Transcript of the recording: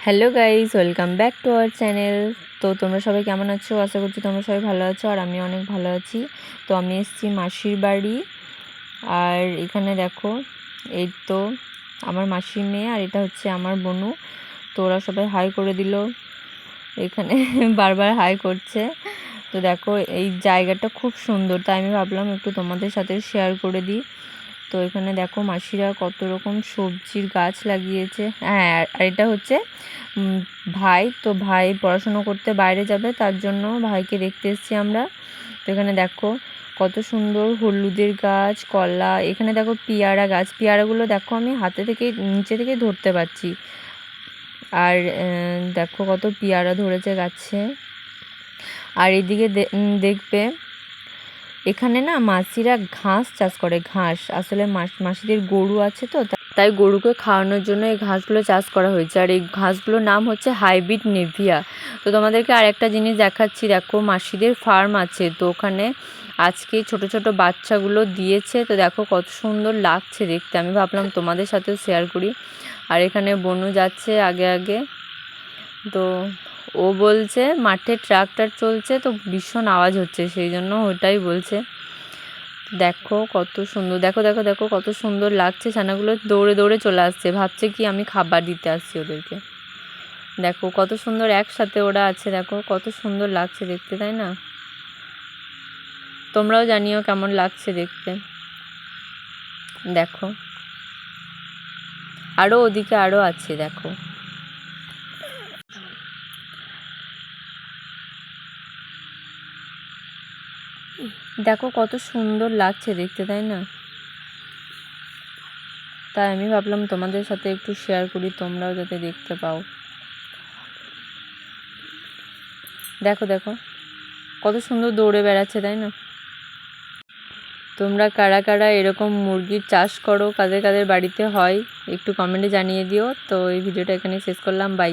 Hello guys, welcome back to our channel. তো তোমরা সবাই কেমন আছো? আশা করছি তোমরা সবাই ভালো আছো, আর আমি অনেক ভালো আছি। তো আমি এসেছি মাসির বাড়ি, আর এখানে দেখো, এই তো আমার মাসির মেয়ে, আর এটা হচ্ছে আমার বোনু। তো ওরা সবাই হাই করে দিল এখানে বারবার হাই করছে। তো দেখো, এই জায়গাটা খুব সুন্দর, তাই আমি ভাবলাম একটু তোমাদের সাথে শেয়ার করে দিই। তো এখানে দেখো মাসিরা কত রকম সবজির গাছ লাগিয়েছে। হ্যাঁ, আর এটা হচ্ছে ভাই। তো ভাই পড়াশুনো করতে বাইরে যাবে, তার জন্য ভাইকে দেখতে এসেছি আমরা। তো এখানে দেখো কত সুন্দর হলুদের গাছ, কলা, এখানে দেখো পেয়ারা গাছ। পেয়ারাগুলো দেখো আমি হাতে থেকে নিচে থেকে ধরতে পারছি। আর দেখো কত পেয়ারা ধরেছে গাছে। আর এদিকে দেখবে এখানে না মাসিরা ঘাস চাষ করে। ঘাস আসলে মাসিদের গরু আছে, তো তাই গরুকে খাওয়ানোর জন্য এই ঘাসগুলো চাষ করা হয়েছে। আর এই ঘাসগুলোর নাম হচ্ছে হাইব্রিড নেভিয়া। তো তোমাদেরকে আর একটা জিনিস দেখাচ্ছি, দেখো মাসিদের ফার্ম আছে, তো ওখানে আজকে ছোট ছোট বাচ্চাগুলো দিয়েছে। তো দেখো কত সুন্দর লাগছে দেখতে, আমি ভাবলাম তোমাদের সাথেও শেয়ার করি। আর এখানে বনু যাচ্ছে আগে আগে। তো ও বলছে মাঠে ট্রাক্টর চলছে, তো ভীষণ আওয়াজ হচ্ছে, সেই জন্য ওটাই বলছে। দেখো কত সুন্দর, দেখো দেখো দেখো কত সুন্দর লাগছে। ছানাগুলো দৌড়ে দৌড়ে চলে আসছে, ভাবছে কি আমি খাবার দিতে আসছি ওদেরকে। দেখো কত সুন্দর একসাথে ওরা আছে, দেখো কত সুন্দর লাগছে দেখতে, তাই না? তোমরাও জানিও কেমন লাগছে দেখতে। দেখো আরও ওদিকে আরও আছে, দেখো দেখো কত সুন্দর লাগছে দেখতে, তাই না? তাই আমি ভাবলাম তোমাদের সাথে একটু শেয়ার করি, তোমরাও যাতে দেখতে পাও। দেখো দেখো কত সুন্দর দৌড়ে বেড়াচ্ছে, তাই না? তোমরা কারা কারা এরকম মুরগির চাষ করো, কাদের কাদের বাড়িতে হয়, একটু কমেন্টে জানিয়ে দিও। তো এই ভিডিওটা এখানে শেষ করলাম, বাই।